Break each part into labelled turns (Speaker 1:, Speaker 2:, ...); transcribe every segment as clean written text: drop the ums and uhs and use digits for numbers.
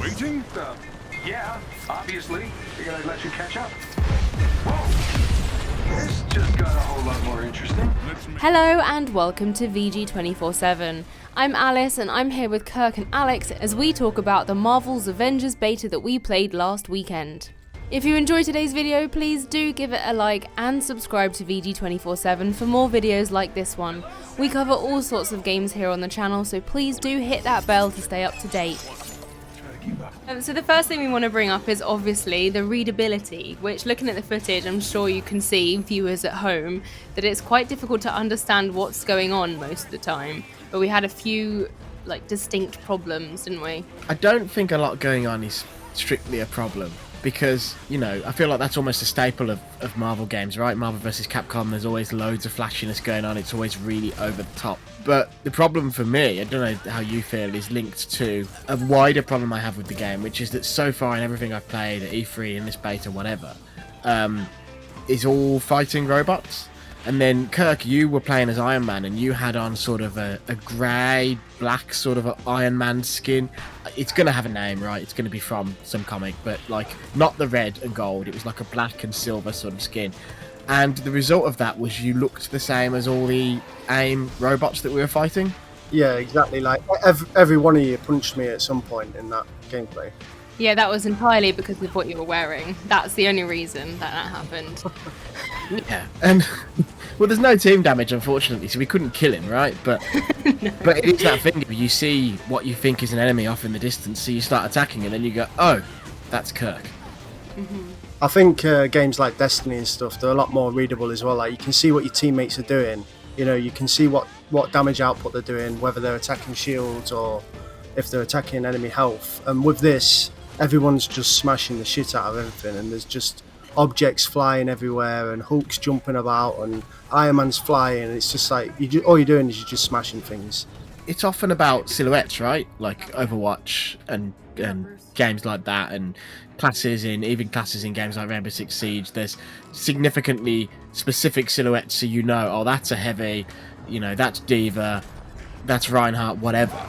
Speaker 1: waiting?
Speaker 2: Yeah, obviously. You're gonna let you catch up. Whoa! This just got a whole lot more interesting.
Speaker 3: Hello and welcome to VG247. I'm Alice and I'm here with Kirk and Alex as we talk about the Marvel's Avengers beta that we played last weekend. If you enjoyed today's video, please do give it a like and subscribe to VG247 for more videos like this one. We cover all sorts of games here on the channel, so please do hit that bell to stay up to date. So the first thing we want to bring up is obviously the readability, which looking at the footage, I'm sure you can see, viewers at home, that it's quite difficult to understand what's going on most of the time. But we had a few distinct problems, didn't we?
Speaker 4: I don't think a lot going on is strictly a problem. Because, I feel like that's almost a staple of Marvel games, right? Marvel vs. Capcom, there's always loads of flashiness going on. It's always really over the top. But the problem for me, I don't know how you feel, is linked to a wider problem I have with the game, which is that so far in everything I've played at E3, in this beta, whatever, is all fighting robots. And then, Kirk, you were playing as Iron Man, and you had on sort of a grey, black sort of a Iron Man skin. It's going to have a name, right? It's going to be from some comic, but, not the red and gold. It was like a black and silver sort of skin. And the result of that was you looked the same as all the AIM robots that we were fighting.
Speaker 5: Yeah, exactly. Every one of you punched me at some point in that gameplay.
Speaker 3: Yeah, that was entirely because of what you were wearing. That's the only reason that happened.
Speaker 4: Yeah, and well, there's no team damage, unfortunately, so we couldn't kill him, right? But
Speaker 3: No.
Speaker 4: But it is that thing where you see what you think is an enemy off in the distance, so you start attacking, and then you go, oh, that's Kirk.
Speaker 3: Mm-hmm.
Speaker 5: I think games like Destiny and stuff, they're a lot more readable as well. Like, you can see what your teammates are doing. You can see what damage output they're doing, whether they're attacking shields or if they're attacking enemy health. And with this, everyone's just smashing the shit out of everything, and there's just objects flying everywhere, and Hulk's jumping about, and Iron Man's flying, and it's just like, all you're doing is you're just smashing things.
Speaker 4: It's often about silhouettes, right? Like Overwatch and games like that, and even classes in games like Rainbow Six Siege. There's significantly specific silhouettes, so oh, that's a heavy, that's Diva, that's Reinhardt, whatever.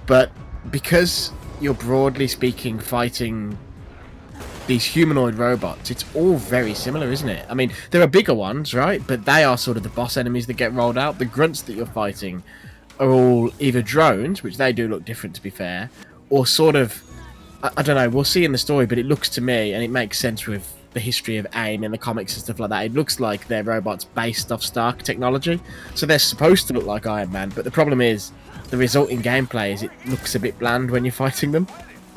Speaker 4: But because you're broadly speaking fighting these humanoid robots, it's all very similar, isn't it? I mean, there are bigger ones, right? But they are sort of the boss enemies that get rolled out. The grunts that you're fighting are all either drones, which they do look different to be fair, or sort of, I don't know, we'll see in the story, but it looks to me, and it makes sense with the history of AIM in the comics and stuff like that, it looks like they're robots based off Stark technology. So they're supposed to look like Iron Man, but the problem is, the resulting gameplay is it looks a bit bland when you're fighting them.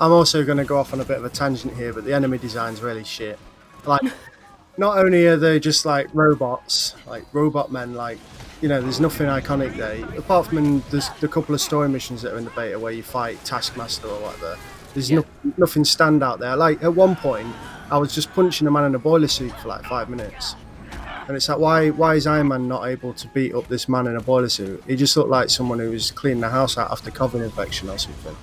Speaker 5: I'm also going to go off on a bit of a tangent here, but the enemy design's really shit. Like, not only are they just like robots, like robot men, there's nothing iconic there. Apart from there's the couple of story missions that are in the beta where you fight Taskmaster or whatever. There's nothing standout there. Like, at one point, I was just punching a man in a boiler suit for 5 minutes. And it's like, why is Iron Man not able to beat up this man in a boiler suit? He just looked like someone who was cleaning the house out after COVID infection or something.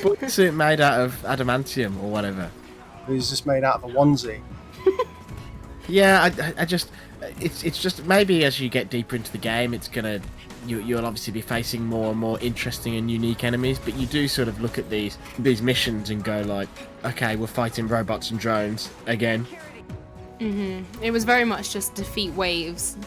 Speaker 4: Boiler suit made out of adamantium or whatever.
Speaker 5: He was just made out of a onesie.
Speaker 4: Yeah, it's just maybe as you get deeper into the game, you'll obviously be facing more and more interesting and unique enemies, but you do sort of look at these missions and go like, okay, we're fighting robots and drones again.
Speaker 3: Mm-hmm. It was very much just defeat waves,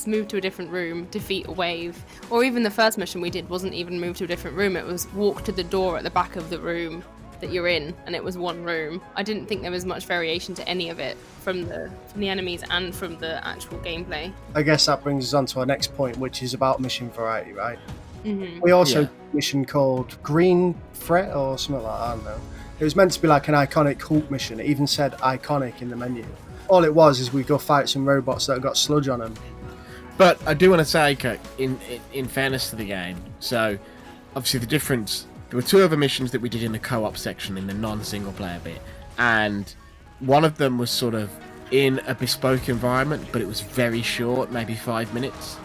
Speaker 3: move to a different room, defeat a wave. Or even the first mission we did wasn't even move to a different room, it was walk to the door at the back of the room that you're in, and it was one room. I didn't think there was much variation to any of it from the enemies and from the actual gameplay.
Speaker 5: I guess that brings us on to our next point, which is about mission variety, right?
Speaker 3: Mm-hmm.
Speaker 5: We also did a mission called Green Threat or something like that, I don't know. It was meant to be like an iconic Hulk mission. It even said iconic in the menu. All it was is we go fight some robots that have got sludge on them.
Speaker 4: But I do want to say, Kirk, in fairness to the game, so obviously there were two other missions that we did in the co-op section, in the non-single player bit, and one of them was sort of in a bespoke environment, but it was very short, maybe 5 minutes.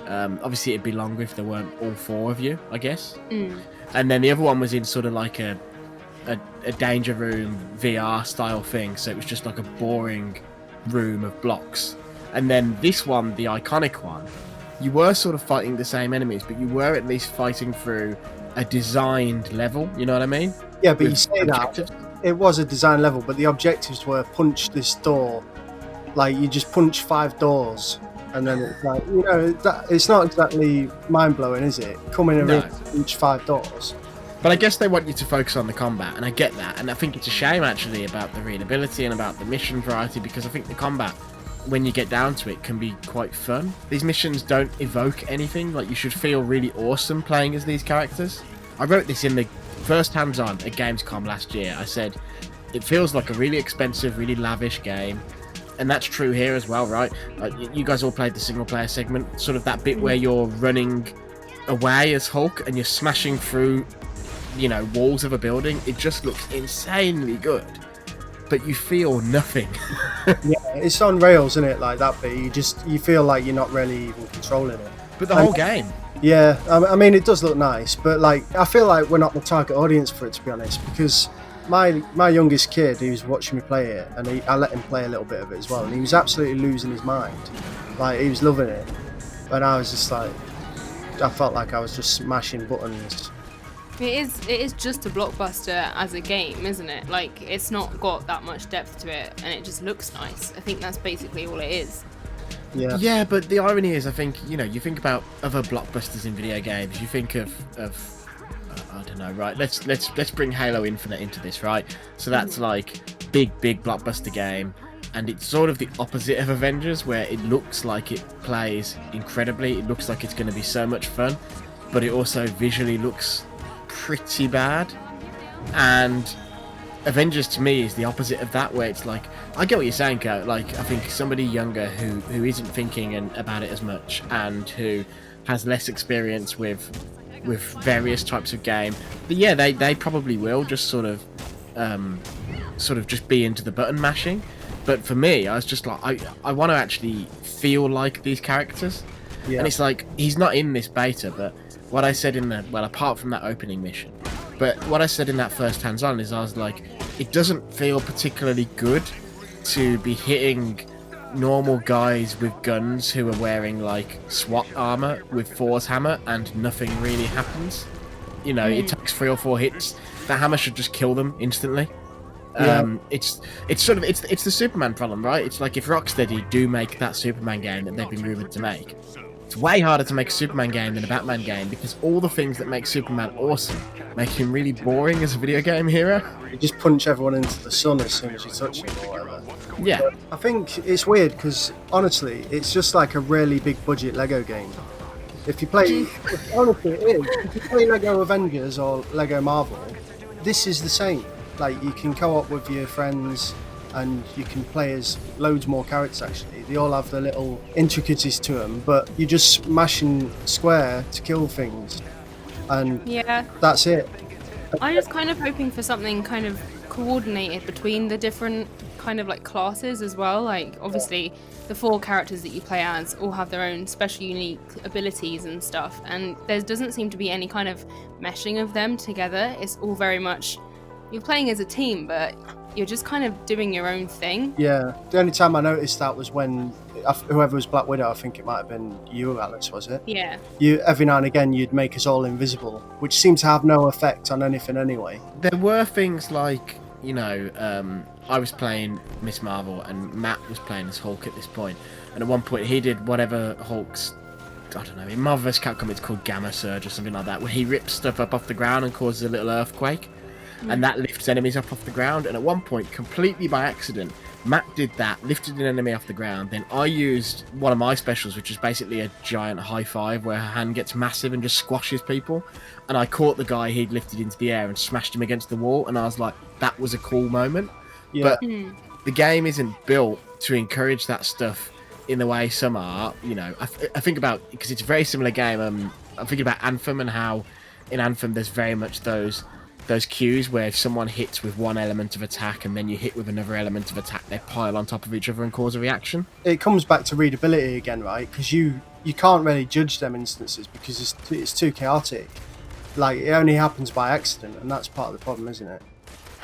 Speaker 4: Obviously it'd be longer if there weren't all four of you, I guess. And then the other one was in sort of like a danger room VR style thing, so it was just like a boring room of blocks. And then this one, the iconic one, you were sort of fighting the same enemies, but you were at least fighting through a designed level. You know what I mean?
Speaker 5: Yeah, but you
Speaker 4: With
Speaker 5: say that
Speaker 4: objectives.
Speaker 5: it was a design level, but the objectives were punch this door. Like you just punch 5 doors, and then it's like it's not exactly mind blowing, is it? Come in and
Speaker 4: No.
Speaker 5: punch 5 doors.
Speaker 4: But I guess they want you to focus on the combat, and I get that. And I think it's a shame, actually, about the readability and about the mission variety, because I think the combat, when you get down to it, can be quite fun. These missions don't evoke anything. Like, you should feel really awesome playing as these characters. I wrote this in the first hands-on at Gamescom last year. I said, it feels like a really expensive, really lavish game. And that's true here as well, right? You guys all played the single-player segment, sort of that bit where you're running away as Hulk and you're smashing through walls of a building. It just looks insanely good, but you feel nothing.
Speaker 5: Yeah, it's on rails, isn't it? Like that bit, you feel like you're not really even controlling it.
Speaker 4: But the whole game.
Speaker 5: Yeah, I mean, it does look nice, but like I feel like we're not the target audience for it, to be honest, because my youngest kid, he was watching me play it, and I let him play a little bit of it as well, and he was absolutely losing his mind. Like, he was loving it, and I was just like, I felt like I was just smashing buttons.
Speaker 3: It is just a blockbuster as a game, isn't it? Like, it's not got that much depth to it, and it just looks nice. I think that's basically all it is.
Speaker 5: Yeah,
Speaker 4: But the irony is, I think, you think about other blockbusters in video games. You think of I don't know, right? Let's bring Halo Infinite into this, right? So that's like big blockbuster game, and it's sort of the opposite of Avengers, where it looks like it plays incredibly. It looks like it's going to be so much fun, but it also visually looks pretty bad. And Avengers to me is the opposite of that, where it's like, I get what you're saying, Kurt. Like, I think somebody younger who isn't thinking about it as much, and who has less experience with various types of game, but yeah, they probably will just sort of just be into the button mashing. But for me, I was just like, I want to actually feel like these characters.
Speaker 5: yeah.
Speaker 4: And it's like, he's not in this beta, but what I said apart from that opening mission, but what I said in that first hands-on is, I was like, it doesn't feel particularly good to be hitting normal guys with guns who are wearing like SWAT armor with Thor's hammer, and nothing really happens. It takes 3 or 4 hits. The hammer should just kill them instantly.
Speaker 5: Yeah.
Speaker 4: It's the Superman problem, right? It's like, if Rocksteady do make that Superman game that they've been rumored to make, it's way harder to make a Superman game than a Batman game, because all the things that make Superman awesome make him really boring as a video game hero.
Speaker 5: You just punch everyone into the sun as soon as you touch him or whatever.
Speaker 4: Yeah.
Speaker 5: I think it's weird because honestly, it's just like a really big budget Lego game. If you play, honestly, it is. If you play Lego Avengers or Lego Marvel, this is the same. Like, you can co-op with your friends, and you can play as loads more characters. Actually, they all have their little intricacies to them, but you're just smashing square to kill things, and
Speaker 3: Yeah,
Speaker 5: that's it.
Speaker 3: I'm just kind of hoping for something kind of coordinated between the different kind of like classes as well. Like, obviously the 4 characters that you play as all have their own special unique abilities and stuff, and there doesn't seem to be any kind of meshing of them together. It's all very much, you're playing as a team, but you're just kind of doing your own thing.
Speaker 5: Yeah, the only time I noticed that was when whoever was Black Widow, I think it might have been you, Alice, was it?
Speaker 3: Yeah.
Speaker 5: You, every now and again, you'd make us all invisible, which seemed to have no effect on anything anyway.
Speaker 4: There were things like, I was playing Miss Marvel and Matt was playing as Hulk at this point, and at one point he did whatever Hulk's, I don't know, in Marvel vs. Capcom it's called Gamma Surge or something like that, where he rips stuff up off the ground and causes a little earthquake, and that lifts enemies up off the ground. And at one point, completely by accident, Matt did that, lifted an enemy off the ground, then I used one of my specials, which is basically a giant high five where her hand gets massive and just squashes people, and I caught the guy he'd lifted into the air and smashed him against the wall, and I was like, that was a cool moment.
Speaker 5: Yeah.
Speaker 4: But the game isn't built to encourage that stuff in the way some are. I think about, because it's a very similar game, I'm thinking about Anthem, and how in Anthem there's very much those cues where if someone hits with one element of attack and then you hit with another element of attack, they pile on top of each other and cause a reaction.
Speaker 5: It comes back to readability again, right? Because you can't really judge them instances because it's too chaotic. Like, it only happens by accident, and that's part of the problem, isn't it?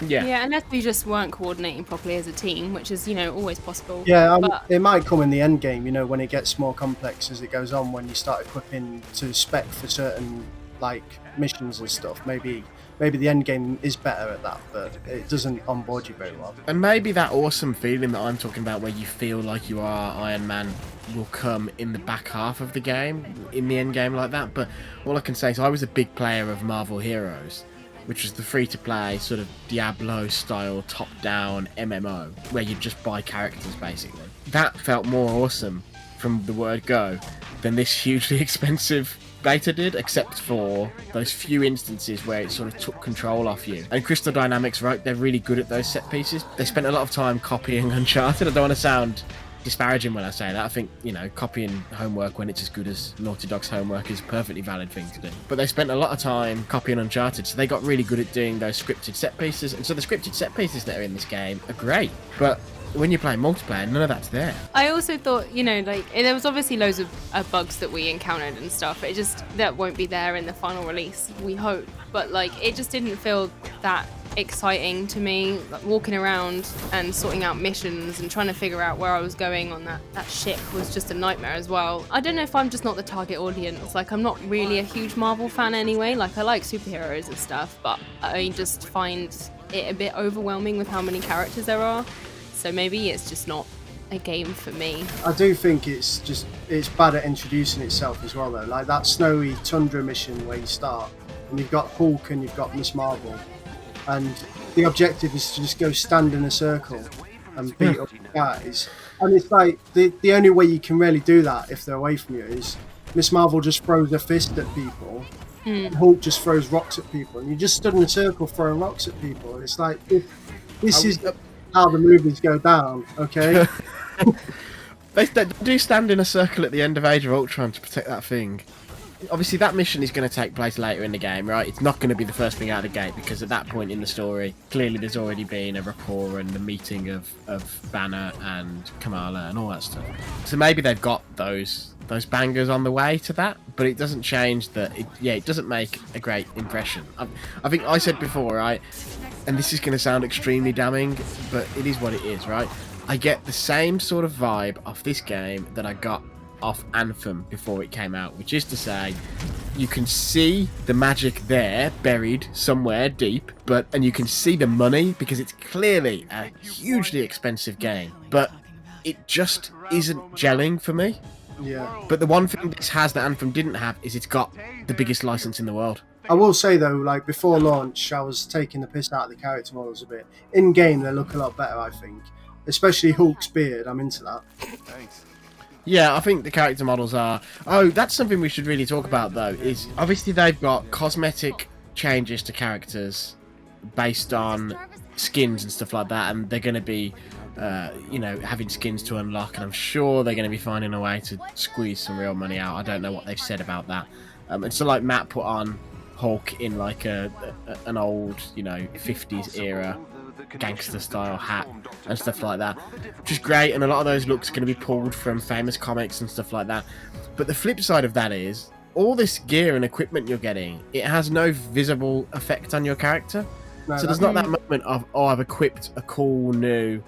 Speaker 3: Yeah, unless we just weren't coordinating properly as a team, which is, always possible.
Speaker 5: Yeah,
Speaker 3: but
Speaker 5: it might come in the end game, when it gets more complex as it goes on, when you start equipping to spec for certain like missions and stuff. Maybe the end game is better at that, but it doesn't onboard you very well.
Speaker 4: And maybe that awesome feeling that I'm talking about, where you feel like you are Iron Man, will come in the back half of the game, in the end game like that. But all I can say is I was a big player of Marvel Heroes, which was the free-to-play sort of Diablo-style top-down MMO, where you just buy characters, basically. That felt more awesome from the word go than this hugely expensive beta did, except for those few instances where it sort of took control off you. And Crystal Dynamics, right, they're really good at those set pieces. They spent a lot of time copying Uncharted. I don't want to sound disparaging when I say that. I think, you know, copying homework when it's as good as Naughty Dog's homework is a perfectly valid thing to do. But they spent a lot of time copying Uncharted, so they got really good at doing those scripted set pieces. And so the scripted set pieces that are in this game are great. But when you're playing multiplayer, none of that's there.
Speaker 3: I also thought, you know, like, there was obviously loads of bugs that we encountered and stuff. It just, that won't be there in the final release, we hope. But, like, it just didn't feel that exciting to me. Like, walking around and sorting out missions and trying to figure out where I was going on that ship was just a nightmare as well. I don't know if I'm just not the target audience. Like, I'm not really a huge Marvel fan anyway. Like, I like superheroes and stuff, but I just find it a bit overwhelming with how many characters there are. So maybe it's just not a game for me.
Speaker 5: I do think it's bad at introducing itself as well, though. Like that snowy tundra mission where you start, and you've got Hulk and you've got Miss Marvel, and the objective is to just go stand in a circle and beat up guys. And it's like the only way you can really do that if they're away from you is Miss Marvel just throws a fist at people, and Hulk just throws rocks at people, and you just stood in a circle throwing rocks at people. It's like this is how the movies go down, okay?
Speaker 4: They do stand in a circle at the end of Age of Ultron to protect that thing. Obviously, that mission is going to take place later in the game, right? It's not going to be the first thing out of the gate, because at that point in the story, clearly there's already been a rapport and the meeting of Banner and Kamala and all that stuff. So maybe they've got those bangers on the way to that, but it doesn't change that. It doesn't make a great impression. I think I said before, right? And this is going to sound extremely damning, but it is what it is, right? I get the same sort of vibe off this game that I got off Anthem before it came out, which is to say, you can see the magic there buried somewhere deep, and you can see the money because it's clearly a hugely expensive game, but it just isn't gelling for me.
Speaker 5: Yeah.
Speaker 4: But the one thing this has that Anthem didn't have is it's got the biggest license in the world.
Speaker 5: I will say though, like before launch, I was taking the piss out of the character models a bit. In game, they look a lot better, I think. Especially Hulk's beard. I'm into that.
Speaker 2: Thanks.
Speaker 4: Yeah, I think the character models are... Oh, that's something we should really talk about, though, is obviously they've got cosmetic changes to characters based on skins and stuff like that, and they're going to be, you know, having skins to unlock, and I'm sure they're going to be finding a way to squeeze some real money out. I don't know what they've said about that. And so, like, Matt put on Hulk in, like, an old, you know, 50s era gangster style hat and stuff like that, which is great, and a lot of those looks are going to be pulled from famous comics and stuff like that. But the flip side of that is all this gear and equipment you're getting, it has no visible effect on your character. No, so there's not that moment of, oh, I've equipped a cool new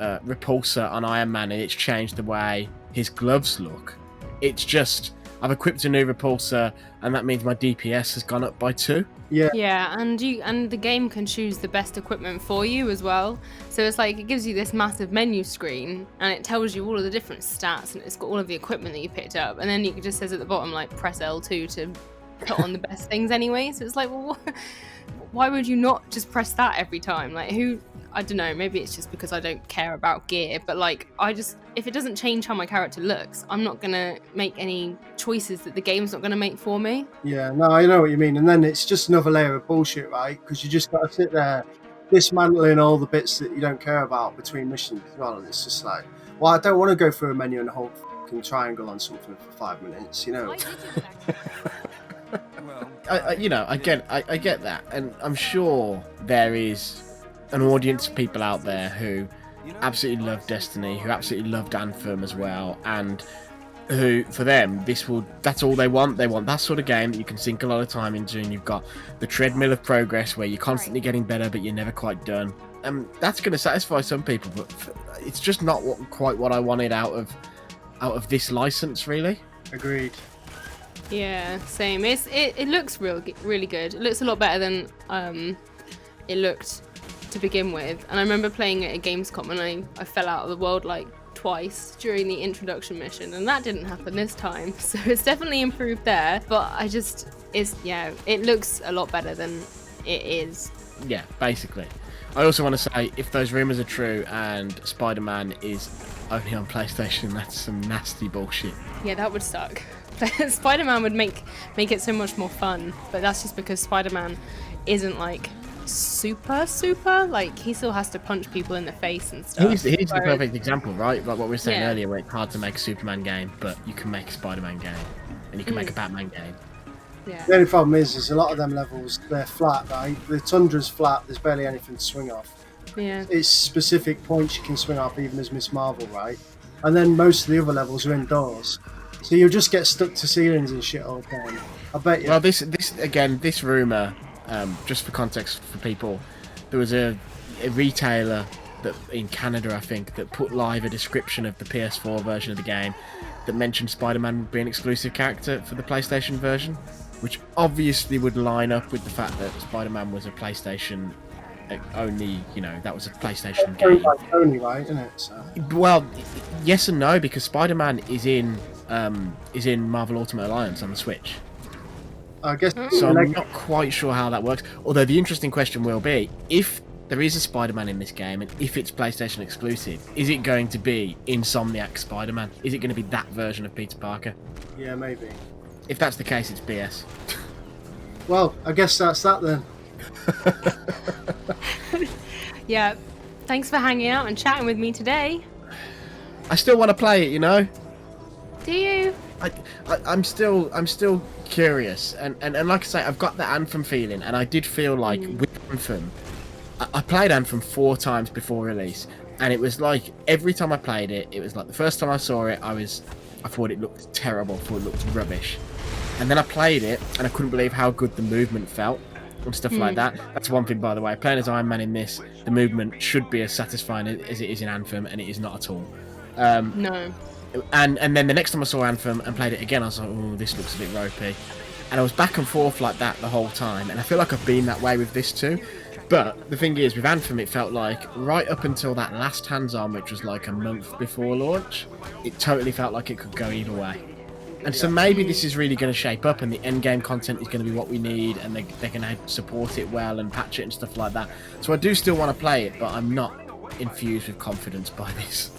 Speaker 4: repulsor on Iron Man and it's changed the way his gloves look. It's just, I've equipped a new repulsor and that means my DPS has gone up by 2.
Speaker 3: Yeah, and the game can choose the best equipment for you as well. So it's like it gives you this massive menu screen and it tells you all of the different stats and it's got all of the equipment that you picked up, and then it just says at the bottom like press L2 to put on the best things anyway. So it's like, well, why would you not just press that every time? Like, who? I don't know, maybe it's just because I don't care about gear, but like, if it doesn't change how my character looks, I'm not gonna make any choices that the game's not gonna make for me.
Speaker 5: Yeah, no, I know what you mean. And then it's just another layer of bullshit, right? Because you just gotta sit there dismantling all the bits that you don't care about between missions as well. And it's just like, well, I don't want to go through a menu and hold fucking triangle on something for 5 minutes, you know?
Speaker 4: I get that, and I'm sure there is an audience of people out there who absolutely love Destiny, who absolutely loved Anthem as well, and who, for them, that's all they want. They want that sort of game that you can sink a lot of time into, and you've got the treadmill of progress where you're constantly getting better, but you're never quite done. That's going to satisfy some people, but it's just not quite what I wanted out of this license, really.
Speaker 5: Agreed.
Speaker 3: Yeah, same. It looks really good. It looks a lot better than it looked to begin with. And I remember playing it at Gamescom and I fell out of the world like twice during the introduction mission, and that didn't happen this time. So it's definitely improved there. But it looks a lot better than it is.
Speaker 4: Yeah, basically. I also want to say, if those rumours are true and Spider-Man is only on PlayStation, that's some nasty bullshit.
Speaker 3: Yeah, that would suck. Spider-Man would make it so much more fun, but that's just because Spider-Man isn't like super, like he still has to punch people in the face and stuff.
Speaker 4: He's the perfect example, right? Like what we were saying
Speaker 3: Yeah.
Speaker 4: earlier, where it's hard to make a Superman game, but you can make a Spider-Man game, and you can make a Batman game.
Speaker 3: Yeah.
Speaker 5: The only problem is a lot of them levels, they're flat, right? The tundra's flat, there's barely anything to swing off.
Speaker 3: Yeah.
Speaker 5: It's specific points you can swing off, even as Miss Marvel, right? And then most of the other levels are indoors. So you'll just get stuck to ceilings and shit all time. I bet you.
Speaker 4: Well, this rumor, just for context for people, there was a retailer that in Canada, I think, that put live a description of the PS4 version of the game that mentioned Spider-Man would be an exclusive character for the PlayStation version, which obviously would line up with the fact that Spider-Man was a PlayStation only, that was a PlayStation game.
Speaker 5: Only, right, isn't it? So.
Speaker 4: Well, yes and no, because Spider-Man is in Marvel Ultimate Alliance on the Switch.
Speaker 5: I guess.
Speaker 4: So I'm not quite sure how that works. Although the interesting question will be, if there is a Spider-Man in this game, and if it's PlayStation exclusive, is it going to be Insomniac Spider-Man? Is it going to be that version of Peter Parker?
Speaker 5: Yeah, maybe.
Speaker 4: If that's the case, it's BS.
Speaker 5: Well, I guess that's that then.
Speaker 3: Yeah. Thanks for hanging out and chatting with me today.
Speaker 4: I still want to play it,
Speaker 3: Do you?
Speaker 4: I'm still curious, and like I say, I've got the Anthem feeling, and I did feel like with Anthem, I played Anthem 4 times before release, and it was like every time I played it, it was like the first time I saw it, I thought it looked terrible, I thought it looked rubbish, and then I played it, and I couldn't believe how good the movement felt and stuff like that. That's one thing, by the way. Playing as Iron Man in this, the movement should be as satisfying as it is in Anthem, and it is not at all.
Speaker 3: No.
Speaker 4: And then the next time I saw Anthem and played it again, I was like, oh, this looks a bit ropey. And I was back and forth like that the whole time, and I feel like I've been that way with this too. But the thing is, with Anthem, it felt like right up until that last hands-on, which was like a month before launch, it totally felt like it could go either way. And so maybe this is really going to shape up, and the end-game content is going to be what we need, and they're going to support it well and patch it and stuff like that. So I do still want to play it, but I'm not infused with confidence by this.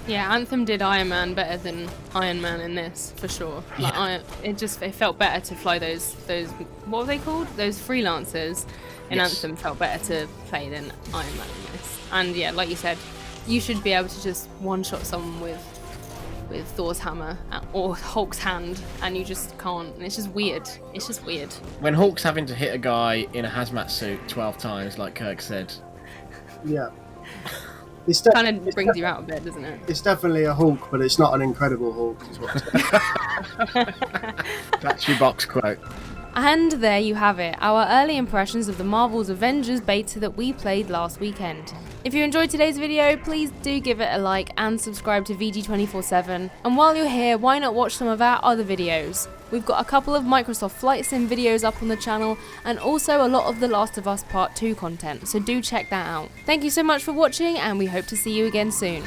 Speaker 3: Yeah, Anthem did Iron Man better than Iron Man in this, for sure. Like, it felt better to fly those what were they called? Those freelancers in Anthem felt better to play than Iron Man in this. And yeah, like you said, you should be able to just one-shot someone with Thor's hammer or Hulk's hand, and you just can't. And it's just weird. It's just weird.
Speaker 4: When Hulk's having to hit a guy in a hazmat suit 12 times, like Kirk said.
Speaker 5: Yeah.
Speaker 3: Kind of brings you out a bit, doesn't it?
Speaker 5: It's definitely a Hulk, but it's not an Incredible Hulk. Is what
Speaker 4: That's your box quote.
Speaker 3: And there you have it, our early impressions of the Marvel's Avengers beta that we played last weekend. If you enjoyed today's video, please do give it a like and subscribe to VG247. And while you're here, why not watch some of our other videos? We've got a couple of Microsoft Flight Sim videos up on the channel, and also a lot of The Last of Us Part 2 content, so do check that out. Thank you so much for watching, and we hope to see you again soon.